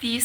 30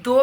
2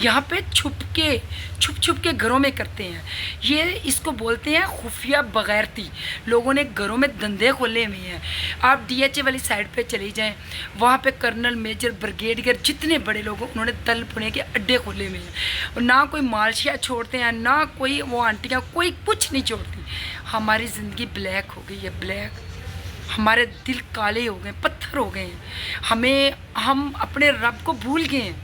یہاں پہ چھپ کے گھروں میں کرتے ہیں. یہ اس کو بولتے ہیں خفیہ بغیرتی. لوگوں نے گھروں میں دندے کھولے ہوئے ہیں. آپ DHA والی سائڈ پہ چلی جائیں, وہاں پہ کرنل, میجر, بریگیڈیئر جتنے بڑے لوگ انہوں نے تل پھنے کے اڈے کھولے ہوئے ہیں. اور نہ کوئی مالشیا چھوڑتے ہیں, نہ کوئی وہ آنٹیاں, کوئی کچھ نہیں چھوڑتی. ہماری زندگی بلیک ہو گئی ہے, بلیک. ہمارے دل کالے ہو گئے, پتھر ہو گئے ہیں. ہم اپنے رب کو بھول گئے ہیں.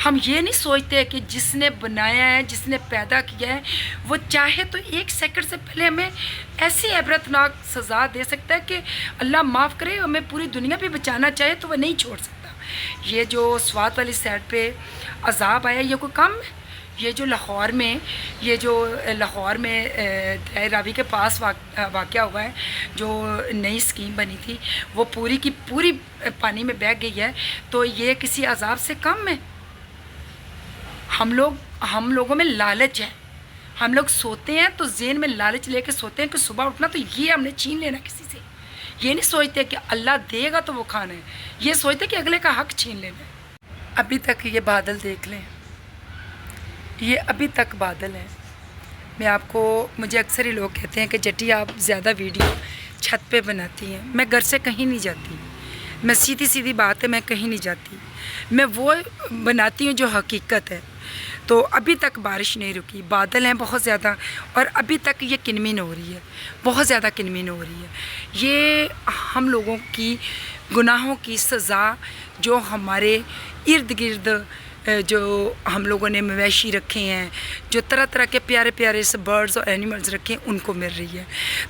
ہم یہ نہیں سوچتے کہ جس نے بنایا ہے, جس نے پیدا کیا ہے, وہ چاہے تو 1 سیکنڈ سے پہلے ہمیں ایسی عبرتناک سزا دے سکتا ہے کہ اللہ معاف کرے, ہمیں پوری دنیا پہ بچانا چاہے تو وہ نہیں چھوڑ سکتا. یہ جو سوات والی سائڈ پہ عذاب آیا, یہ کوئی کم ہے؟ یہ جو لاہور میں راوی کے پاس واقعہ ہوا ہے, جو نئی اسکیم بنی تھی, وہ پوری کی پوری پانی میں بہہ گئی ہے, تو یہ کسی عذاب سے کم ہے؟ ہم لوگوں میں لالچ ہے. ہم لوگ سوتے ہیں تو ذہن میں لالچ لے کے سوتے ہیں کہ صبح اٹھنا تو یہ ہم نے چھین لینا کسی سے. یہ نہیں سوچتے کہ اللہ دے گا تو وہ کھانا ہے, یہ سوچتے کہ اگلے کا حق چھین لینا ہے. ابھی تک یہ بادل دیکھ لیں, یہ ابھی تک بادل ہیں. مجھے اکثر ہی لوگ کہتے ہیں کہ جٹی آپ زیادہ ویڈیو چھت پہ بناتی ہیں. میں گھر سے کہیں نہیں جاتی, میں سیدھی بات ہے, میں کہیں نہیں جاتی. میں وہ بناتی ہوں جو حقیقت ہے. تو ابھی تک بارش نہیں رکی, بادل ہیں بہت زیادہ, اور ابھی تک یہ کنمین ہو رہی ہے, بہت زیادہ کنمین ہو رہی ہے. یہ ہم لوگوں کی گناہوں کی سزا, جو ہمارے ارد گرد جو ہم لوگوں نے مویشی رکھے ہیں, جو طرح طرح کے پیارے پیارے سے برڈز اور اینیملز رکھے ہیں, ان کو مل رہی ہے.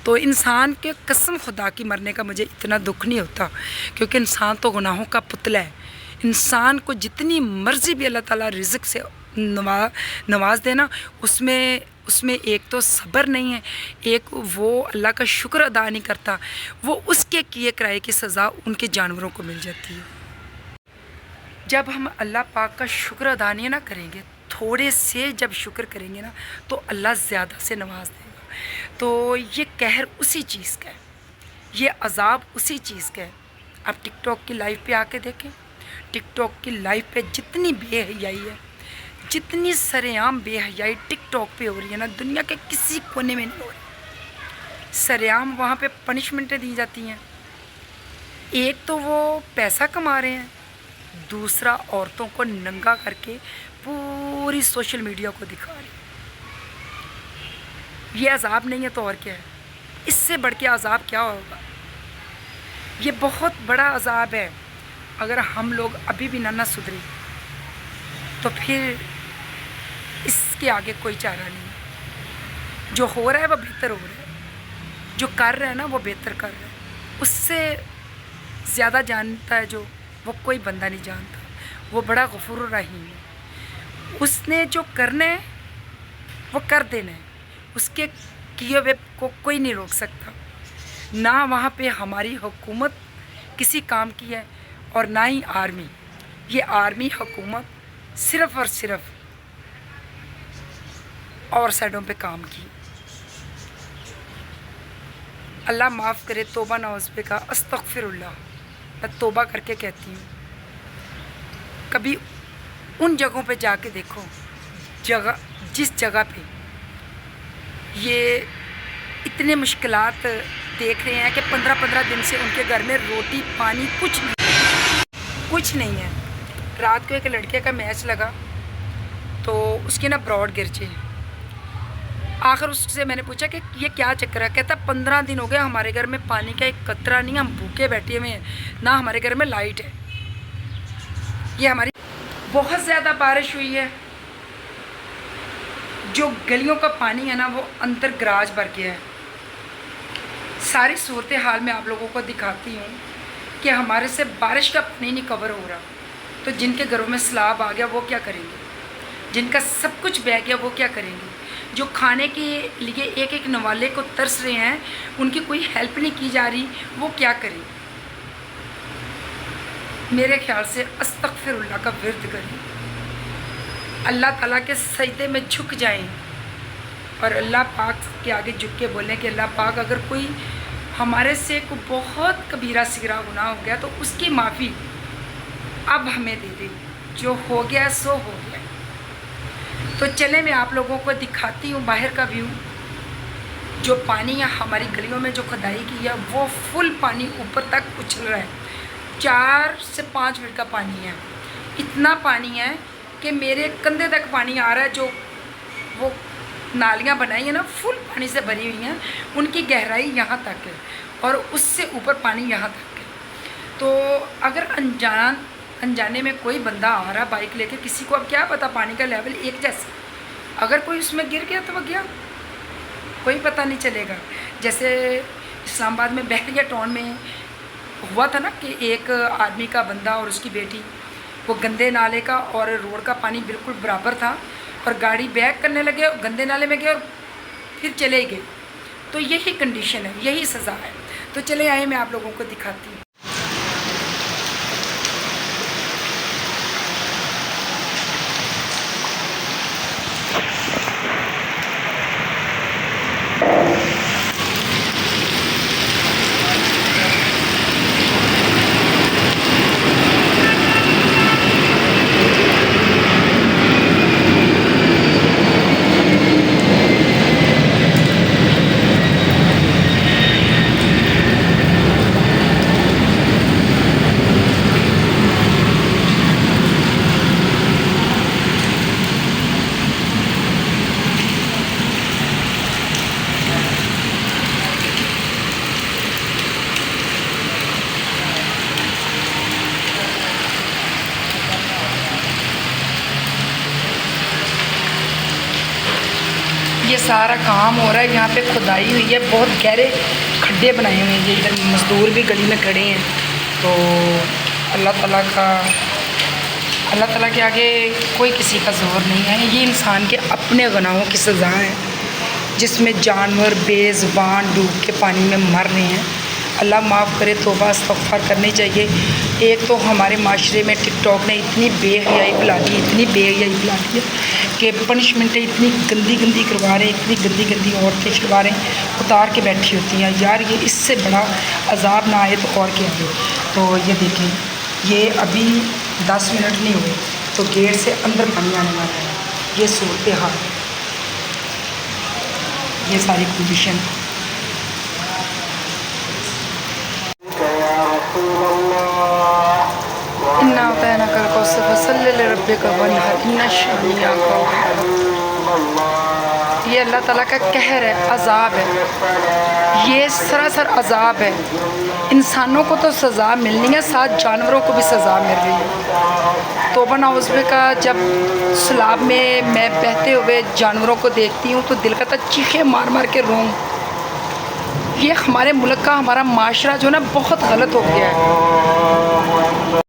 تو انسان کے قسم خدا کی مرنے کا مجھے اتنا دکھ نہیں ہوتا, کیونکہ انسان تو گناہوں کا پتلا ہے. انسان کو جتنی مرضی بھی اللہ تعالیٰ رزق سے نواز دینا, اس میں ایک تو صبر نہیں ہے, ایک وہ اللہ کا شکر ادا نہیں کرتا, وہ اس کے کیے کرائے کی سزا ان کے جانوروں کو مل جاتی ہے. جب ہم اللہ پاک کا شکر ادا نہیں نہ کریں گے, تھوڑے سے جب شکر کریں گے نا, تو اللہ زیادہ سے نواز دے گا. تو یہ قہر اسی چیز کا ہے, یہ عذاب اسی چیز کا ہے. آپ ٹک ٹاک کی لائف پہ آ کے دیکھیں, ٹک ٹاک کی لائف پہ جتنی بے حیائی ہے, جتنی سرعام بے حیائی ٹک ٹاک پہ ہو رہی ہے نا, دنیا کے کسی کونے میں نہیں ہو رہی. سرعام وہاں پہ پنشمنٹیں دی جاتی ہیں. ایک تو وہ پیسہ کما رہے ہیں, دوسرا عورتوں کو ننگا کر کے پوری سوشل میڈیا کو دکھا رہے ہیں. یہ عذاب نہیں ہے تو اور کیا ہے؟ اس سے بڑھ کے عذاب کیا ہوگا؟ یہ بہت بڑا عذاب ہے. اگر ہم لوگ ابھی بھی نہ سدھرے تو پھر اس کے آگے کوئی چارہ نہیں ہے. جو ہو رہا ہے وہ بہتر ہو رہا ہے, جو کر رہا ہے نا وہ بہتر کر رہا ہے. اس سے زیادہ جانتا ہے جو, وہ کوئی بندہ نہیں جانتا. وہ بڑا غفور الرحیم ہے. اس نے جو کرنا ہے وہ کر دینا ہے, اس کے کیے ہوئے کو کوئی نہیں روک سکتا. نہ وہاں پہ ہماری حکومت کسی کام کی ہے, اور نہ ہی آرمی. یہ آرمی حکومت صرف اور صرف اور سائڈوں پہ کام کی. اللہ معاف کرے, توبہ نعوذ کا استغفر اللہ, میں توبہ کر کے کہتی ہوں. کبھی ان جگہوں پہ جا کے دیکھو, جس جگہ پہ یہ اتنے مشکلات دیکھ رہے ہیں کہ 15 دن سے ان کے گھر میں روٹی پانی کچھ نہیں ہے. رات کو ایک لڑکے کا میچ لگا تو اس کی نا براڈ گر گئی. آخر اس سے میں نے پوچھا کہ یہ کیا چکر ہے؟ کہتا 15 دن ہو گیا ہمارے گھر میں پانی کا ایک قطرہ نہیں, ہم بھوکے بیٹھے ہوئے ہیں, نہ ہمارے گھر میں لائٹ ہے. یہ ہماری بہت زیادہ بارش ہوئی ہے, جو گلیوں کا پانی ہے نا وہ اندر گراج بھر گیا ہے. ساری صورتحال میں آپ لوگوں کو دکھاتی ہوں کہ ہمارے سے بارش کا پانی نہیں کور ہو رہا. تو جن کے گھروں میں سیلاب آ گیا وہ کیا کریں گے؟ جن کا سب کچھ بہہ گیا وہ کیا کریں گے؟ جو کھانے کے لیے ایک نوالے کو ترس رہے ہیں, ان کی کوئی ہیلپ نہیں کی جا رہی, وہ کیا کریں؟ میرے خیال سے استغفر اللہ کا ورد کریں, اللہ تعالیٰ کے سجدے میں جھک جائیں, اور اللہ پاک کے آگے جھک کے بولیں کہ اللہ پاک اگر کوئی ہمارے سے کوئی بہت کبیرہ صغیرہ گناہ ہو گیا تو اس کی معافی اب ہمیں دے دے. جو ہو گیا سو ہو گیا. تو چلے میں آپ لوگوں کو دکھاتی ہوں باہر کا ویو. جو پانی ہے ہماری گلیوں میں جو کھدائی کی ہے وہ فل پانی اوپر تک اچھل رہا ہے. 4 سے 5 فٹ کا پانی ہے. اتنا پانی ہے کہ میرے کندھے تک پانی آ رہا ہے. جو وہ نالیاں بنائی ہیں نا فل پانی سے بھری ہوئی ہیں, ان کی گہرائی یہاں تک ہے اور اس سے اوپر پانی یہاں تک ہے. تو اگر انجانے میں کوئی بندہ آ رہا بائک لے کے, کسی کو اب کیا پتا پانی کا لیول ایک جیسا, اگر کوئی اس میں گر گیا تو وہ گیا, کوئی پتہ نہیں چلے گا. جیسے اسلام آباد میں بحریہ ٹاؤن میں ہوا تھا نا کہ ایک آدمی کا بندہ اور اس کی بیٹی, وہ گندے نالے کا اور روڈ کا پانی بالکل برابر تھا اور گاڑی بیک کرنے لگے, گندے نالے میں گئے اور پھر چلے گئے. تو یہی کنڈیشن ہے, یہی سزا ہے. تو چلے آئے میں آپ لوگوں کو دکھاتی ہوں. یہ سارا کام ہو رہا ہے, یہاں پہ کھدائی ہوئی ہے, بہت گہرے کھڈے بنائے ہوئے ہیں. یہ ادھر مزدور بھی گلی میں کھڑے ہیں. تو اللہ تعالیٰ کے آگے کوئی کسی کا زور نہیں ہے. یہ انسان کے اپنے گناہوں کی سزا ہے جس میں جانور بے زبان ڈوب کے پانی میں مر رہے ہیں. اللہ معاف کرے, توبہ استغفار کرنی چاہیے. ایک تو ہمارے معاشرے میں ٹک ٹاک نے اتنی بے حیائی پھیلا دی, اتنی بے حیائی پھیلا دی کہ پنشمنٹیں اتنی گندی کروا رہے ہیں, اتنی گندی عورتیں شلواریں اتار کے بیٹھی ہوتی ہیں. یار یہ اس سے بڑا عذاب نہ آئے تو اور کیا ہے. تو یہ دیکھیں, یہ ابھی 10 منٹ نہیں ہوئے تو گیٹ سے اندر پانی آنے والا ہے. یہ صورتحال, یہ ساری کنڈیشن. انا اعطیناک الکوثر فصلی لربک وانحر ان شانئک هو الابتر. یہ اللہ تعالیٰ کا قہر ہے, عذاب ہے, یہ سراسر عذاب ہے. انسانوں کو تو سزا ملنی ہے, ساتھ جانوروں کو بھی سزا مل رہی ہے. توبہ نعوذ کا جب سیلاب میں میں بہتے ہوئے جانوروں کو دیکھتی ہوں تو دل کرتا چیخیں مار مار کے روں. یہ ہمارے ملک کا, ہمارا معاشرہ جو نا بہت غلط ہو گیا ہے.